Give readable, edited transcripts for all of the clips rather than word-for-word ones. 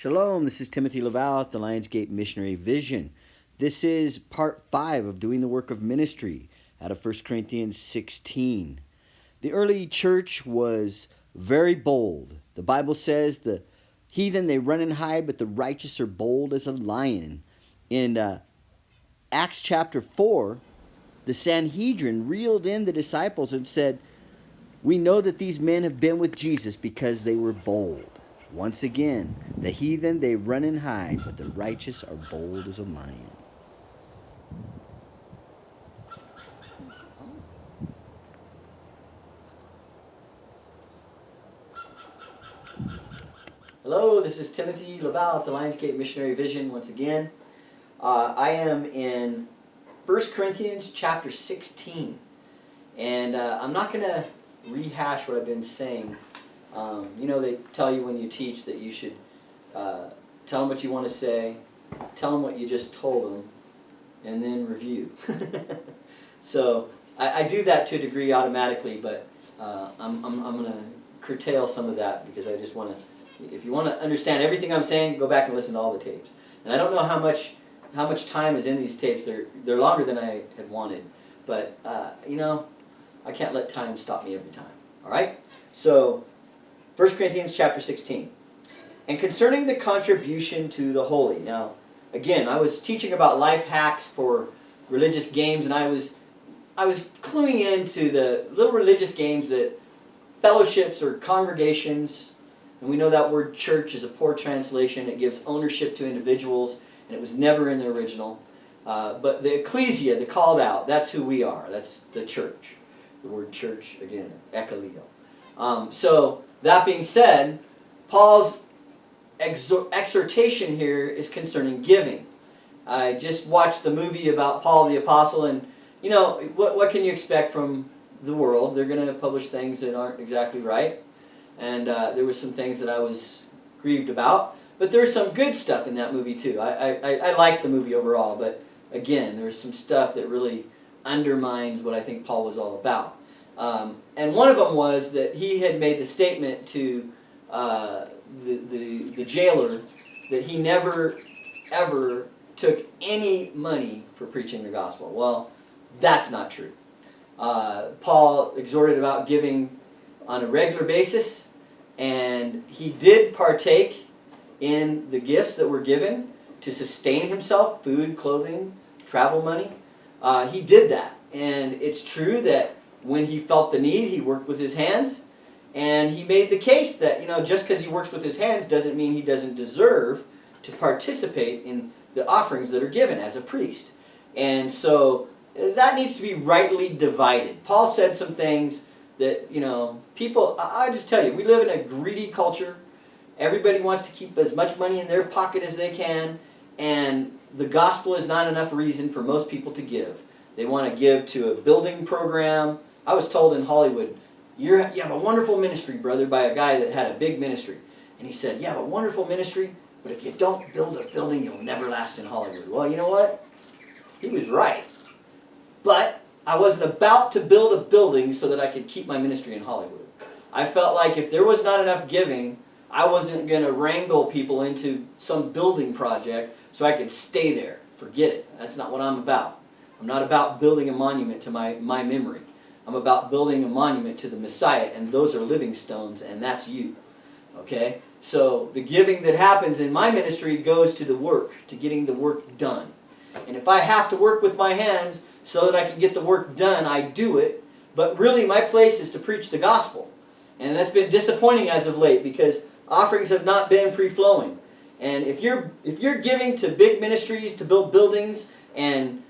Shalom, this is Timothy Laval at the Lionsgate Missionary Vision. This is part 5 of doing the work of ministry out of 1 Corinthians 16. The early church was very bold. The Bible says the heathen, they run and hide, but the righteous are bold as a lion. In Acts chapter 4, the Sanhedrin reeled in the disciples and said, "We know that these men have been with Jesus because they were bold." Once again, the heathen, they run and hide, but the righteous are bold as a lion. Hello, this is Timothy Laval at the Lionsgate Missionary Vision once again. I am in 1 Corinthians chapter 16. And I'm not going to rehash what I've been saying. They tell you when you teach that you should tell them what you want to say, tell them what you just told them, and then review. So I do that to a degree automatically, but I'm going to curtail some of that because I just want to, if you want to understand everything I'm saying, go back and listen to all the tapes. And I don't know how much time is in these tapes. They're longer than I had wanted, but I can't let time stop me every time. All right? So 1 Corinthians chapter 16. And concerning the contribution to the holy. Now, again, I was teaching about life hacks for religious games, and I was cluing into the little religious games that fellowships or congregations, and we know that word church is a poor translation. It gives ownership to individuals, and it was never in the original. But the ecclesia, the called out, that's who we are. That's the church. The word church, again, ekkaleo. So, that being said, Paul's exhortation here is concerning giving. I just watched the movie about Paul the Apostle, and what can you expect from the world? They're going to publish things that aren't exactly right, and there were some things that I was grieved about, but there's some good stuff in that movie too. I liked the movie overall, but again, there's some stuff that really undermines what I think Paul was all about. And one of them was that he had made the statement to the jailer that he never, ever took any money for preaching the gospel. Well, that's not true. Paul exhorted about giving on a regular basis, and he did partake in the gifts that were given to sustain himself, food, clothing, travel money. He did that, and it's true that when he felt the need, he worked with his hands, and he made the case that just because he works with his hands doesn't mean he doesn't deserve to participate in the offerings that are given as a priest. And so that needs to be rightly divided. Paul said some things that people. I just tell you, we live in a greedy culture. Everybody wants to keep as much money in their pocket as they can, and the gospel is not enough reason for most people to give. They want to give to a building program. I was told in Hollywood, you have a wonderful ministry, brother, by a guy that had a big ministry. And he said, you have a wonderful ministry, but if you don't build a building, you'll never last in Hollywood. Well, you know what? He was right. But I wasn't about to build a building so that I could keep my ministry in Hollywood. I felt like if there was not enough giving, I wasn't going to wrangle people into some building project so I could stay there. Forget it. That's not what I'm about. I'm not about building a monument to my memory. I'm about building a monument to the Messiah, and those are living stones, and that's you. Okay? So the giving that happens in my ministry goes to the work, to getting the work done. And if I have to work with my hands so that I can get the work done, I do it. But really my place is to preach the gospel. And that's been disappointing as of late because offerings have not been free-flowing. And if you're giving to big ministries to build buildings and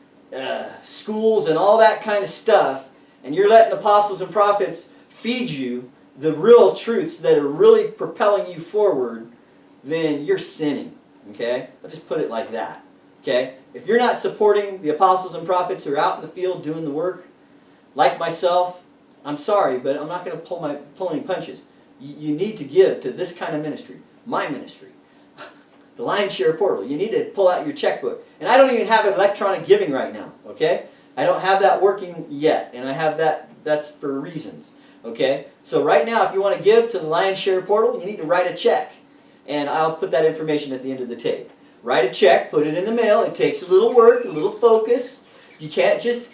schools and all that kind of stuff, and you're letting apostles and prophets feed you the real truths that are really propelling you forward, then you're sinning. Okay? I'll just put it like that. Okay? If you're not supporting the apostles and prophets who are out in the field doing the work, like myself, I'm sorry, but I'm not going to pull any punches. You need to give to this kind of ministry, my ministry. The Lion's Share portal. You need to pull out your checkbook. And I don't even have electronic giving right now, okay? I don't have that working yet, and I have that's for reasons, okay? So right now, if you want to give to the Lion's Share portal, you need to write a check. and I'll put that information at the end of the tape. Write a check, put it in the mail. It takes a little work, a little focus. You can't just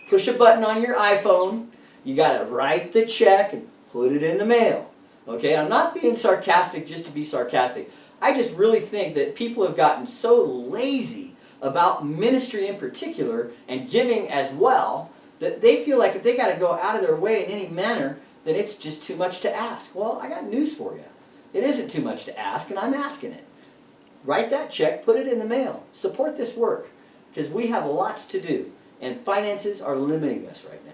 push a button on your iPhone. You got to write the check and put it in the mail. Okay, I'm not being sarcastic just to be sarcastic. I just really think that people have gotten so lazy about ministry in particular and giving as well that they feel like if they got to go out of their way in any manner, then it's just too much to ask. Well, I got news for you. It isn't too much to ask, and I'm asking it. Write that check, put it in the mail. Support this work, because we have lots to do, and finances are limiting us right now.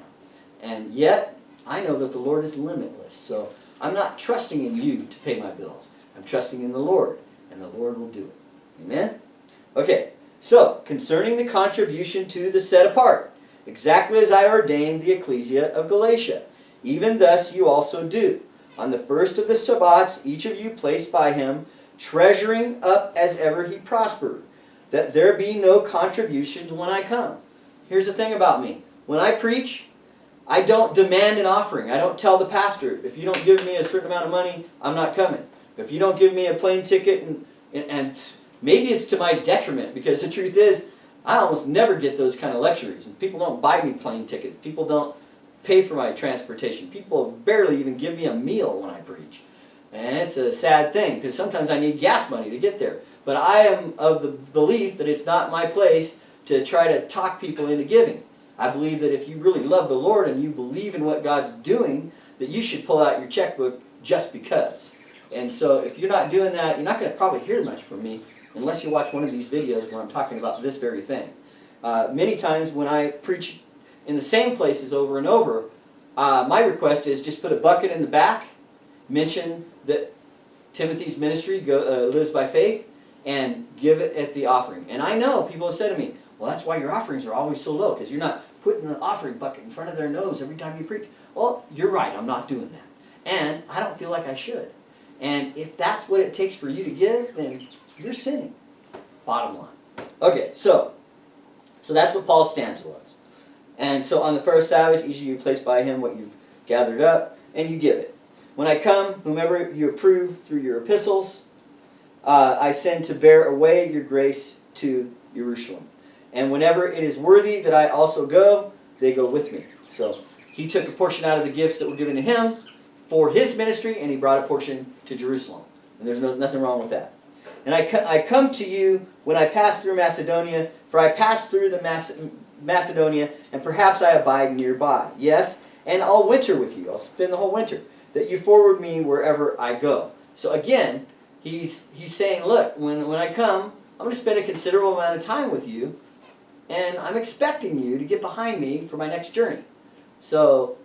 And yet, I know that the Lord is limitless, so I'm not trusting in you to pay my bills. I'm trusting in the Lord, and the Lord will do it. Amen? Okay, so, concerning the contribution to the set apart, exactly as I ordained the ecclesia of Galatia, even thus you also do. On the first of the Sabbats, each of you placed by him, treasuring up as ever he prospered, that there be no contributions when I come. Here's the thing about me. When I preach, I don't demand an offering. I don't tell the pastor, if you don't give me a certain amount of money, I'm not coming. If you don't give me a plane ticket, and maybe it's to my detriment, because the truth is, I almost never get those kind of luxuries. And people don't buy me plane tickets. People don't pay for my transportation. People barely even give me a meal when I preach. And it's a sad thing, because sometimes I need gas money to get there. But I am of the belief that it's not my place to try to talk people into giving. I believe that if you really love the Lord and you believe in what God's doing, that you should pull out your checkbook just because. And so if you're not doing that, you're not going to probably hear much from me unless you watch one of these videos where I'm talking about this very thing. Many times when I preach in the same places over and over, my request is just put a bucket in the back, mention that Timothy's ministry lives by faith, and give it at the offering. And I know people have said to me, well, that's why your offerings are always so low, because you're not putting the offering bucket in front of their nose every time you preach. Well, you're right, I'm not doing that. And I don't feel like I should. And if that's what it takes for you to give, then you're sinning. Bottom line. Okay, so that's what Paul's stanza was. And so on the first Sabbath, each of you place by him what you've gathered up, and you give it. When I come, whomever you approve through your epistles, I send to bear away your grace to Jerusalem. And whenever it is worthy that I also go, they go with me. So he took a portion out of the gifts that were given to him for his ministry, and he brought a portion to Jerusalem. And there's nothing wrong with that. And I come to you when I pass through Macedonia, for I pass through the Macedonia, and perhaps I abide nearby. Yes, and I'll winter with you. I'll spend the whole winter, that you forward me wherever I go. So again, he's saying, look, when I come, I'm going to spend a considerable amount of time with you, and I'm expecting you to get behind me for my next journey. So,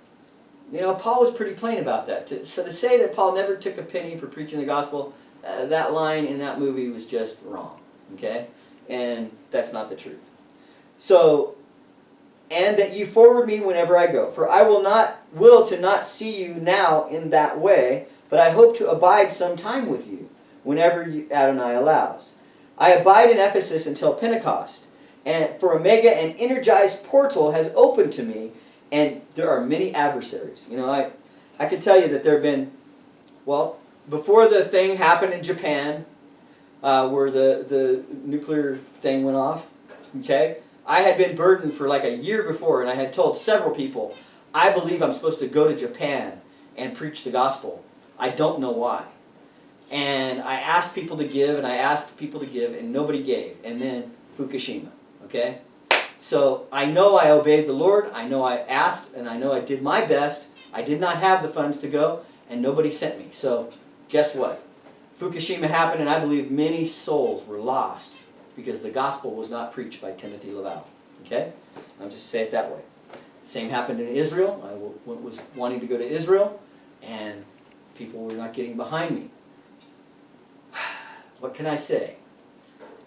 Paul was pretty plain about that. So to say that Paul never took a penny for preaching the gospel, that line in that movie was just wrong. Okay? And that's not the truth. So, and that you forward me whenever I go. For I will to not see you now in that way, but I hope to abide some time with you, whenever Adonai allows. I abide in Ephesus until Pentecost, and for Omega an energized portal has opened to me, and there are many adversaries. I can tell you that there have been, before the thing happened in Japan, where the nuclear thing went off, okay, I had been burdened for like a year before, and I had told several people, I believe I'm supposed to go to Japan and preach the gospel. I don't know why. And I asked people to give, and nobody gave. And then Fukushima, okay? So I know I obeyed the Lord, I know I asked, and I know I did my best. I did not have the funds to go, and nobody sent me. So guess what? Fukushima happened, and I believe many souls were lost because the gospel was not preached by Timothy Laval. Okay? I'll just say it that way. Same happened in Israel. I was wanting to go to Israel, and people were not getting behind me. What can I say?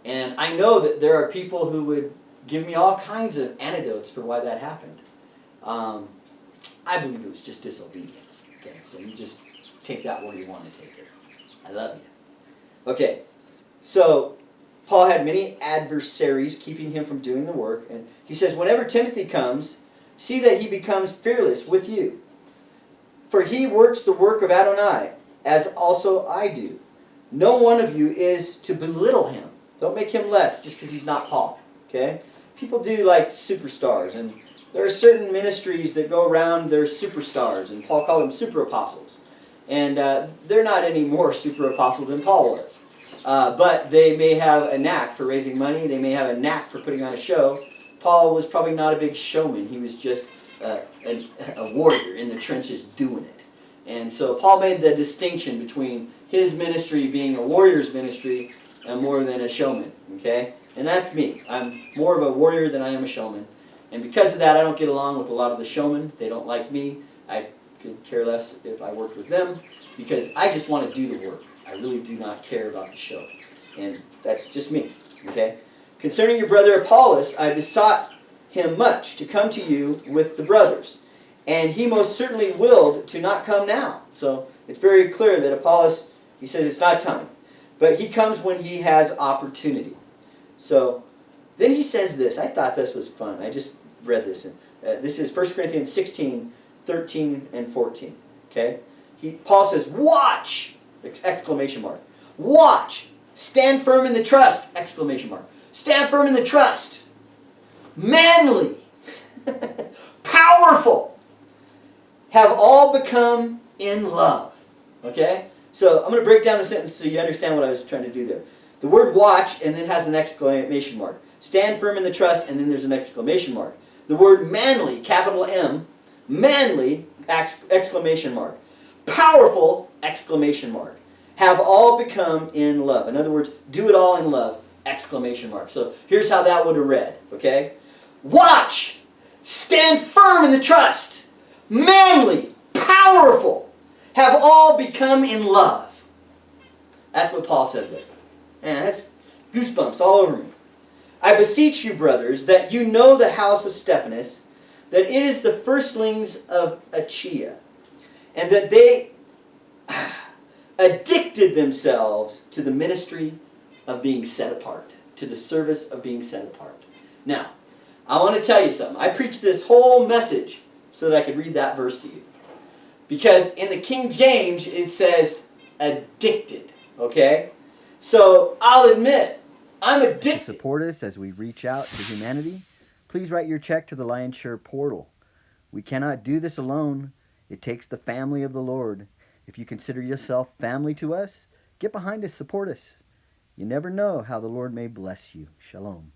And I know that there are people who would give me all kinds of anecdotes for why that happened. I believe it was just disobedience. Okay, so you just take that where you want to take it. I love you. Okay, so Paul had many adversaries keeping him from doing the work. And he says, whenever Timothy comes, see that he becomes fearless with you. For he works the work of Adonai, as also I do. no one of you is to belittle him. Don't make him less just because he's not Paul. Okay? People do like superstars, and there are certain ministries that go around, they're superstars, and Paul called them super apostles. And they're not any more super apostle than Paul was. But they may have a knack for raising money, they may have a knack for putting on a show. Paul was probably not a big showman, he was just a warrior in the trenches doing it. And so Paul made the distinction between his ministry being a warrior's ministry and more than a showman. Okay? And that's me. I'm more of a warrior than I am a showman. And because of that, I don't get along with a lot of the showmen. They don't like me. I could care less if I worked with them because I just want to do the work. I really do not care about the show. And that's just me. Okay? Concerning your brother Apollos, I besought him much to come to you with the brothers. And he most certainly willed to not come now. So it's very clear that Apollos, he says it's not time. But he comes when he has opportunity. So then he says this. I thought this was fun. I just read this. This is 1 Corinthians 16, 13, and 14. Okay? Paul says, watch! Exclamation mark. Watch! Stand firm in the trust! Exclamation mark. Stand firm in the trust! Manly! Powerful! Have all become in love. Okay? So I'm going to break down the sentence so you understand what I was trying to do there. The word watch and then has an exclamation mark. Stand firm in the trust and then there's an exclamation mark. The word manly, capital M, manly, exclamation mark. Powerful, exclamation mark. Have all become in love. In other words, do it all in love, exclamation mark. So here's how that would have read. Okay? Watch! Stand firm in the trust! Manly, powerful, have all become in love. That's what Paul said there. Man, that's goosebumps all over me. I beseech you, brothers, that you know the house of Stephanas, that it is the firstlings of Achaia, and that they addicted themselves to the ministry of being set apart, to the service of being set apart. Now, I want to tell you something. I preached this whole message so that I could read that verse to you. Because in the King James, it says addicted. Okay? So, I'll admit, I'm addicted. To support us as we reach out to humanity, please write your check to the Lions Share portal. We cannot do this alone. It takes the family of the Lord. If you consider yourself family to us, get behind us, support us. You never know how the Lord may bless you. Shalom.